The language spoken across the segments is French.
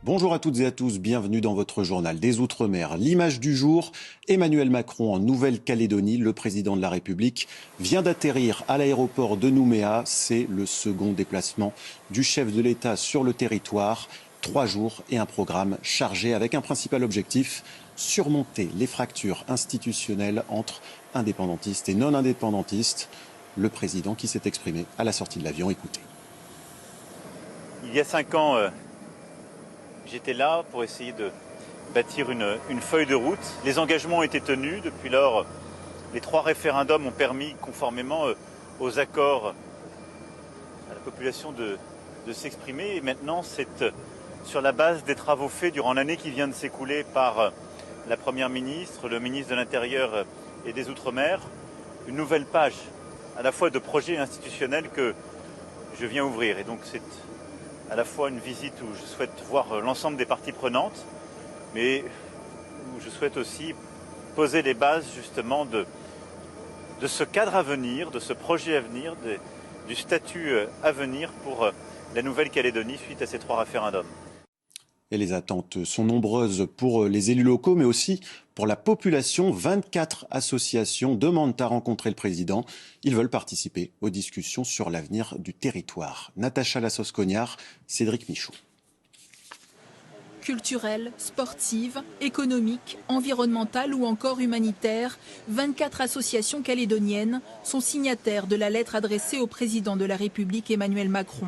Bonjour à toutes et à tous, bienvenue dans votre journal des Outre-mer. L'image du jour, Emmanuel Macron en Nouvelle-Calédonie. Le président de la République vient d'atterrir à l'aéroport de Nouméa. C'est le second déplacement du chef de l'État sur le territoire. 3 jours et un programme chargé avec un principal objectif, surmonter les fractures institutionnelles entre indépendantistes et non-indépendantistes. Le président qui s'est exprimé à la sortie de l'avion, écoutez. Il y a 5 ans, j'étais là pour essayer de bâtir une feuille de route. Les engagements ont été tenus. Depuis lors, les 3 référendums ont permis, conformément aux accords, à la population de s'exprimer. Et maintenant, c'est sur la base des travaux faits durant l'année qui vient de s'écouler par la Première ministre, le ministre de l'Intérieur et des Outre-mer, une nouvelle page à la fois de projets institutionnels que je viens ouvrir. Et donc c'est à la fois une visite où je souhaite voir l'ensemble des parties prenantes, mais où je souhaite aussi poser les bases justement de ce cadre à venir, de ce projet à venir, du statut à venir pour la Nouvelle-Calédonie suite à ces 3 référendums. Et les attentes sont nombreuses pour les élus locaux, mais aussi pour la population. 24 associations demandent à rencontrer le président. Ils veulent participer aux discussions sur l'avenir du territoire. Natacha Lassos-Cognard, Cédric Michaud. Culturelle, sportive, économique, environnementale ou encore humanitaire, 24 associations calédoniennes sont signataires de la lettre adressée au président de la République Emmanuel Macron.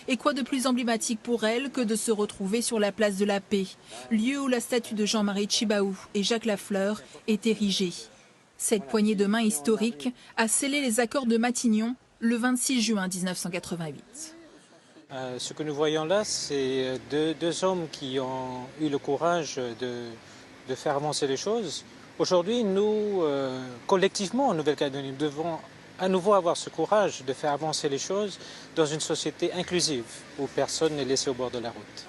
Et quoi de plus emblématique pour elles que de se retrouver sur la place de la Paix, lieu où la statue de Jean-Marie Tjibaou et Jacques Lafleur est érigée. Cette poignée de main historique a scellé les accords de Matignon le 26 juin 1988. Ce que nous voyons là, c'est deux hommes qui ont eu le courage de faire avancer les choses. Aujourd'hui, nous, collectivement en Nouvelle-Calédonie, nous devons à nouveau avoir ce courage de faire avancer les choses dans une société inclusive où personne n'est laissé au bord de la route.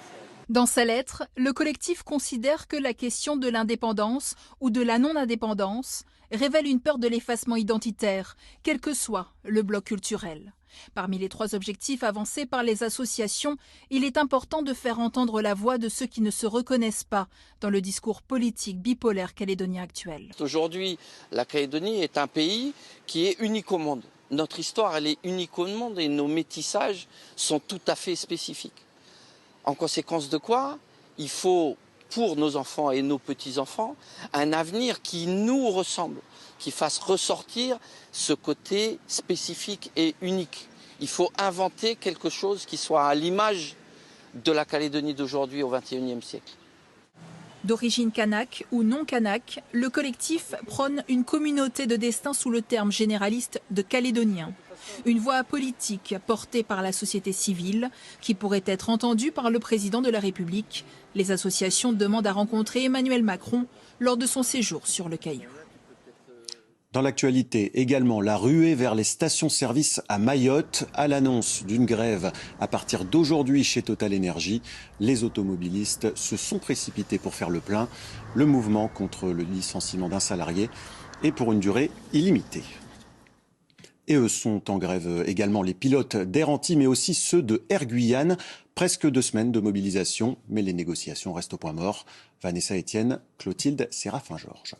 Dans sa lettre, le collectif considère que la question de l'indépendance ou de la non-indépendance révèle une peur de l'effacement identitaire, quel que soit le bloc culturel. Parmi les 3 objectifs avancés par les associations, il est important de faire entendre la voix de ceux qui ne se reconnaissent pas dans le discours politique bipolaire calédonien actuel. Aujourd'hui, la Calédonie est un pays qui est unique au monde. Notre histoire, elle est unique au monde et nos métissages sont tout à fait spécifiques. En conséquence de quoi, il faut, pour nos enfants et nos petits-enfants, un avenir qui nous ressemble, qui fasse ressortir ce côté spécifique et unique. Il faut inventer quelque chose qui soit à l'image de la Calédonie d'aujourd'hui au XXIe siècle. D'origine kanak ou non kanak, le collectif prône une communauté de destin sous le terme généraliste de Calédoniens. Une voix politique portée par la société civile qui pourrait être entendue par le président de la République. Les associations demandent à rencontrer Emmanuel Macron lors de son séjour sur le Caillou. Dans l'actualité également, la ruée vers les stations-service à Mayotte. À l'annonce d'une grève à partir d'aujourd'hui chez Total Energy, les automobilistes se sont précipités pour faire le plein. Le mouvement contre le licenciement d'un salarié est pour une durée illimitée. Et eux sont en grève également les pilotes d'Air Antilles, mais aussi ceux de Air Guyane. Presque 2 semaines de mobilisation, mais les négociations restent au point mort. Vanessa Etienne, Clotilde Séraphin-Georges.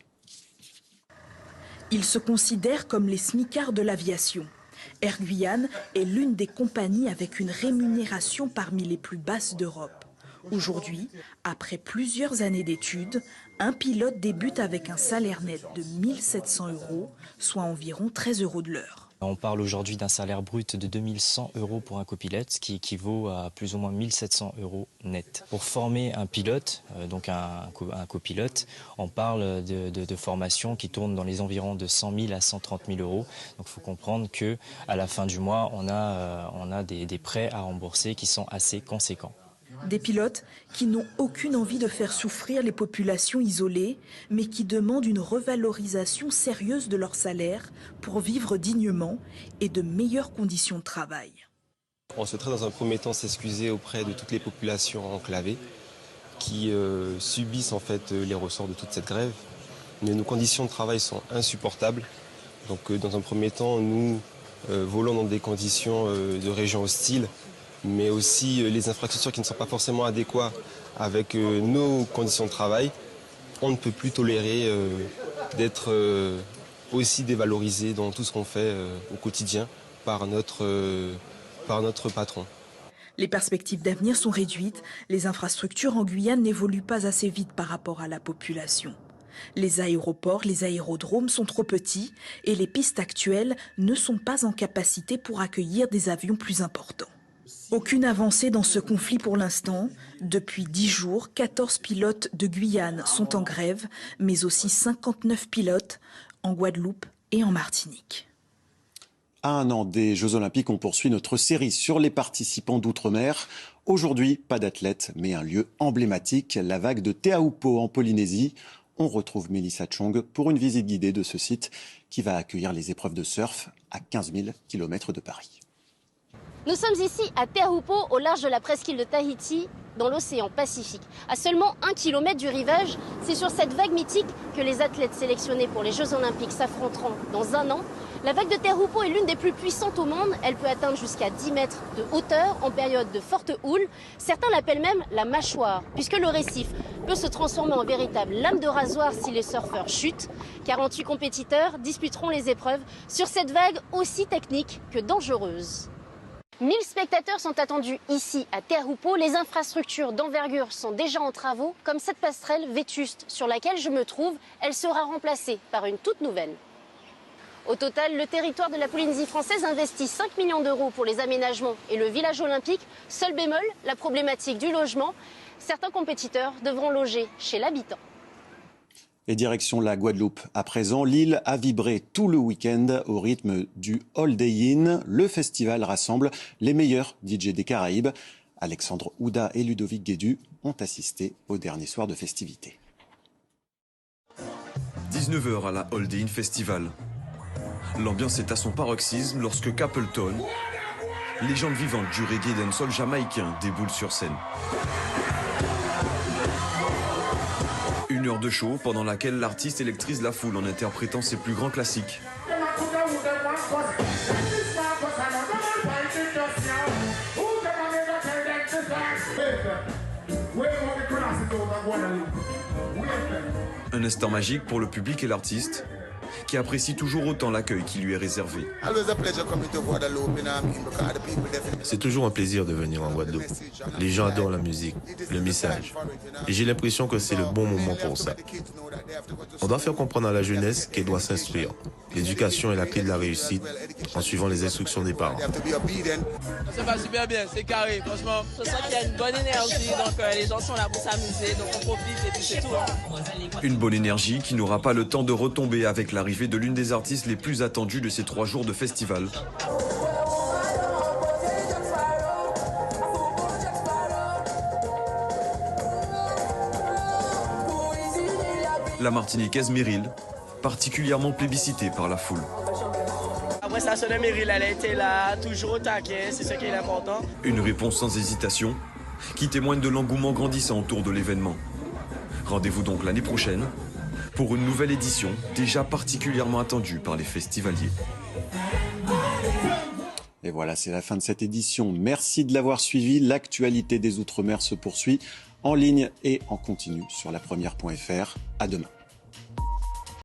Ils se considèrent comme les smicards de l'aviation. Air Guyane est l'une des compagnies avec une rémunération parmi les plus basses d'Europe. Aujourd'hui, après plusieurs années d'études, un pilote débute avec un salaire net de 1 700 €, soit environ 13 € de l'heure. On parle aujourd'hui d'un salaire brut de 2 100 € pour un copilote, ce qui équivaut à plus ou moins 1 700 € net. Pour former un pilote, donc un copilote, on parle de formations qui tournent dans les environs de 100 000 à 130 000 €. Donc il faut comprendre qu'à la fin du mois, on a des prêts à rembourser qui sont assez conséquents. Des pilotes qui n'ont aucune envie de faire souffrir les populations isolées, mais qui demandent une revalorisation sérieuse de leur salaire pour vivre dignement et de meilleures conditions de travail. On souhaiterait dans un premier temps s'excuser auprès de toutes les populations enclavées qui subissent en fait les ressorts de toute cette grève. Mais nos conditions de travail sont insupportables. Donc dans un premier temps, nous volons dans des conditions de régions hostiles. mais aussi les infrastructures qui ne sont pas forcément adéquates avec nos conditions de travail, on ne peut plus tolérer d'être aussi dévalorisé dans tout ce qu'on fait au quotidien par notre patron. Les perspectives d'avenir sont réduites. Les infrastructures en Guyane n'évoluent pas assez vite par rapport à la population. Les aéroports, les aérodromes sont trop petits et les pistes actuelles ne sont pas en capacité pour accueillir des avions plus importants. Aucune avancée dans ce conflit pour l'instant. Depuis 10 jours, 14 pilotes de Guyane sont en grève, mais aussi 59 pilotes en Guadeloupe et en Martinique. À un an des Jeux Olympiques, on poursuit notre série sur les participants d'outre-mer. Aujourd'hui, pas d'athlètes, mais un lieu emblématique, la vague de Teahupo en Polynésie. On retrouve Mélissa Chong pour une visite guidée de ce site qui va accueillir les épreuves de surf à 15 000 km de Paris. Nous sommes ici à Teahupo, au large de la presqu'île de Tahiti, dans l'océan Pacifique. À seulement 1 km du rivage, c'est sur cette vague mythique que les athlètes sélectionnés pour les Jeux Olympiques s'affronteront dans un an. La vague de Teahupo est l'une des plus puissantes au monde. Elle peut atteindre jusqu'à 10 mètres de hauteur en période de forte houle. Certains l'appellent même la mâchoire, puisque le récif peut se transformer en véritable lame de rasoir si les surfeurs chutent. 48 compétiteurs disputeront les épreuves sur cette vague aussi technique que dangereuse. 1000 spectateurs sont attendus ici à Teahupo. Les infrastructures d'envergure sont déjà en travaux, comme cette passerelle vétuste sur laquelle je me trouve. Elle sera remplacée par une toute nouvelle. Au total, le territoire de la Polynésie française investit 5 millions d'euros pour les aménagements et le village olympique. Seul bémol, la problématique du logement. Certains compétiteurs devront loger chez l'habitant. Et direction la Guadeloupe. À présent, l'île a vibré tout le week-end au rythme du All Day In. Le festival rassemble les meilleurs DJ des Caraïbes. Alexandre Ouda et Ludovic Guédu ont assisté au dernier soir de festivités. 19h à la All Day In Festival. L'ambiance est à son paroxysme lorsque Capleton, légende vivante du reggae dancehall jamaïcain, déboule sur scène. 1 heure de show pendant laquelle l'artiste électrise la foule en interprétant ses plus grands classiques. Un instant magique pour le public et l'artiste, qui apprécie toujours autant l'accueil qui lui est réservé. C'est toujours un plaisir de venir en Guadeloupe. Les gens adorent la musique, le message. Et j'ai l'impression que c'est le bon moment pour ça. On doit faire comprendre à la jeunesse qu'elle doit s'instruire. L'éducation est la clé de la réussite en suivant les instructions des parents. Ça va super bien, c'est carré, franchement. Je sens qu'il y a une bonne énergie, donc les gens sont là pour s'amuser, donc on profite et puis c'est tout. Une bonne énergie qui n'aura pas le temps de retomber avec l'arrivée de l'une des artistes les plus attendues de ces 3 jours de festival. La Martiniquaise Meryl, particulièrement plébiscitée par la foule. Après ça, Meryl, elle a été là, toujours au taquet, c'est ce qui est important. Une réponse sans hésitation, qui témoigne de l'engouement grandissant autour de l'événement. Rendez-vous donc l'année prochaine pour une nouvelle édition déjà particulièrement attendue par les festivaliers. Et voilà, c'est la fin de cette édition. Merci de l'avoir suivi. L'actualité des Outre-mer se poursuit en ligne et en continu sur lapremière.fr. À demain.